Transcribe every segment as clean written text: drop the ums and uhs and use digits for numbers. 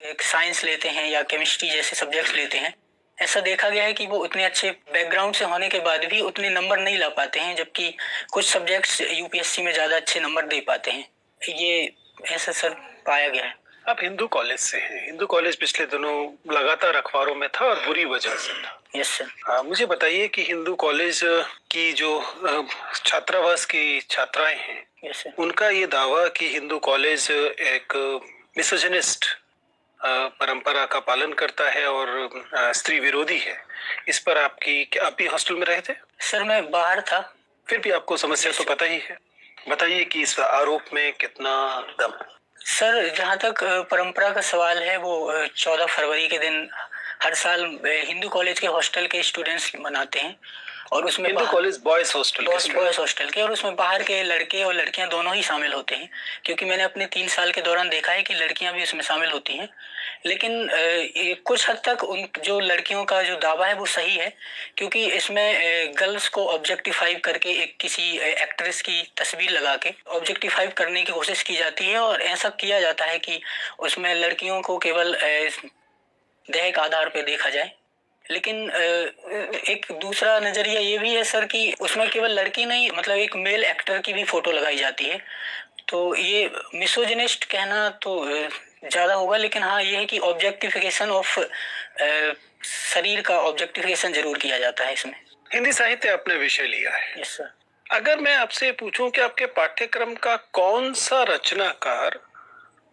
एक साइंस लेते हैं या केमिस्ट्री जैसे सब्जेक्ट्स लेते हैं, ऐसा देखा गया है कि वो उतने अच्छे बैकग्राउंड से होने के बाद भी उतने नंबर नहीं ला पाते हैं, जबकि कुछ सब्जेक्ट्स यूपीएससी में ज़्यादा अच्छे नंबर दे पाते हैं। ये ऐसा सर पाया गया है। आप हिंदू कॉलेज से हैं। हिंदू कॉलेज पिछले दिनों लगातार अखबारों में था और बुरी वजह से था। Yes sir. मुझे बताइए कि हिंदू कॉलेज की जो छात्रावास की छात्राएं हैं, यस सर, उनका ये दावा कि हिंदू कॉलेज एक मिसोजिनिस्ट परंपरा का पालन करता है और स्त्री विरोधी है, इस पर आप भी हॉस्टल में रहे थे? सर मैं बाहर था। फिर भी आपको समस्या तो पता ही है। बताइए कि इस आरोप में कितना दम है? सर जहाँ तक परंपरा का सवाल है, वो 14 फरवरी के दिन हर साल हिंदू कॉलेज के हॉस्टल के स्टूडेंट्स मनाते हैं, और उसमें हिंदू कॉलेज बॉयज हॉस्टल के, और उसमें बाहर के लड़के और लड़कियां दोनों ही शामिल होते हैं, क्योंकि मैंने अपने 3 साल के दौरान देखा है कि लड़कियां भी उसमें शामिल होती हैं। लेकिन कुछ हद तक उन जो लड़कियों का जो दावा है वो सही है, क्योंकि इसमें गर्ल्स को ऑब्जेक्टिफाई करके एक किसी एक्ट्रेस की तस्वीर लगा के ऑब्जेक्टिफाई करने की कोशिश की जाती है, और ऐसा किया जाता है कि उसमें लड़कियों को केवल दैहिक आधार पर देखा जाए। लेकिन एक दूसरा नजरिया ये भी है सर कि उसमें केवल लड़की नहीं, मतलब एक मेल एक्टर की भी फोटो लगाई जाती है। तो ये मिसोजिनिस्ट कहना तो ज्यादा होगा, लेकिन हाँ ये है कि ऑब्जेक्टिफिकेशन ऑफ शरीर का ऑब्जेक्टिफिकेशन जरूर किया जाता है इसमें। हिंदी साहित्य आपने विषय लिया है। Yes sir. अगर मैं आपसे पूछूं कि आपके पाठ्यक्रम का कौन सा रचनाकार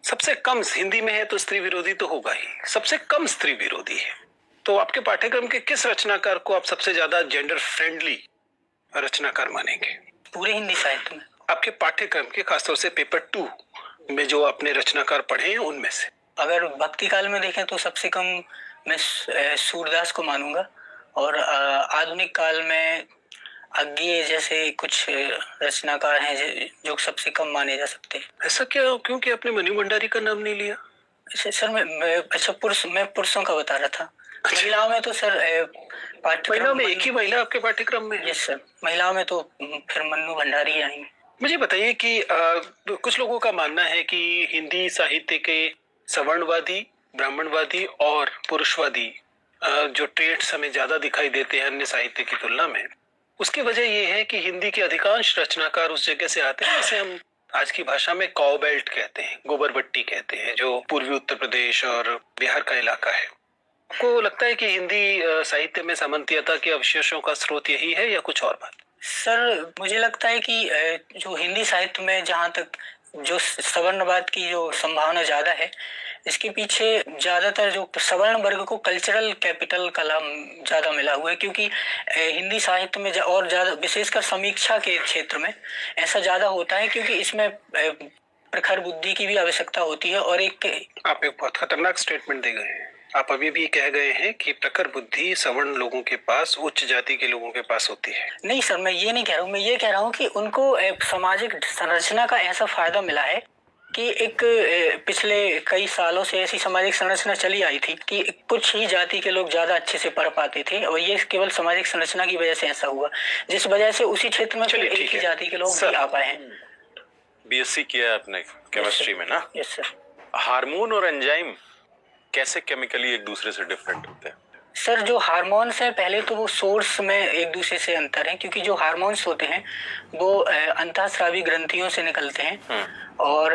सबसे कम, हिंदी में है तो स्त्री विरोधी तो होगा ही, सबसे कम स्त्री विरोधी है, तो आपके पाठ्यक्रम के किस रचनाकार को आप सबसे ज्यादा जेंडर फ्रेंडली रचनाकार मानेंगे? पूरे हिंदी साहित्य में आपके पाठ्यक्रम के, खासतौर से पेपर 2 में जो आपने रचनाकार पढ़े हैं उनमें से? अगर भक्ति काल में देखें तो सबसे कम मैं सूरदास को मानूंगा, और आधुनिक काल में अज्ञेय जैसे कुछ रचनाकार हैं जो सबसे कम माने जा सकते हैं। ऐसा क्या, क्योंकि आपने मनु भंडारी का नाम नहीं लिया? सर मैं पुरुषों का बता रहा था। महिलाओं में तो सर महिलाओं में एक ही महिला आपके पाठ्यक्रम में है? यस सर, महिलाओं में तो फिर मन्नू भंडारी ही आएंगे। मुझे बताइए कि कुछ लोगों का मानना है कि हिंदी साहित्य के सवर्णवादी, ब्राह्मणवादी और पुरुषवादी जो ट्रेड्स हमें ज्यादा दिखाई देते हैं अन्य साहित्य की तुलना में, उसकी वजह यह है कि हिंदी के अधिकांश रचनाकार उस जगह से आते हैं जिसे हम आज की भाषा में काउ बेल्ट कहते हैं, गोबरबट्टी कहते हैं, जो पूर्वी उत्तर प्रदेश और बिहार का इलाका है। आपको लगता है कि हिंदी साहित्य में सामंतीयता के अवशेषों का स्रोत यही है या कुछ और बात? सर मुझे लगता है कि जो हिंदी साहित्य में जहाँ तक जो सवर्णवाद की जो संभावना ज्यादा है, इसके पीछे ज्यादातर जो सवर्ण वर्ग को कल्चरल कैपिटल का लाभ ज्यादा मिला हुआ है, क्योंकि हिंदी साहित्य में और ज्यादा विशेषकर समीक्षा के क्षेत्र में ऐसा ज्यादा होता है, क्योंकि इसमें प्रखर बुद्धि की भी आवश्यकता होती है। और आप एक बहुत खतरनाक स्टेटमेंट दे गए हैं। आप अभी भी कह गए हैं कि प्रखर बुद्धि सवर्ण लोगों के पास, उच्च जाति के लोगों के पास होती है। नहीं सर, मैं ये नहीं कह रहा हूँ। मैं ये कह रहा हूँ कि उनको सामाजिक संरचना का ऐसा फायदा मिला है कि एक पिछले कई सालों से ऐसी सामाजिक संरचना चली आई थी कि कुछ ही जाति के लोग ज्यादा अच्छे से पढ़ पाते थे, और ये केवल सामाजिक संरचना की वजह से ऐसा हुआ, जिस वजह से उसी क्षेत्र में एक ही जाति के लोग भी आ पाए हैं। बीएससी किया है आपने केमिस्ट्री में ना? Yes sir. हार्मोन और एंजाइम कैसे केमिकली एक दूसरे से डिफरेंट होते हैं? सर जो हार्मोन्स है, पहले तो वो सोर्स में एक दूसरे से अंतर है, क्योंकि जो हार्मोन्स होते हैं वो अंतःस्रावी ग्रंथियों से निकलते हैं, और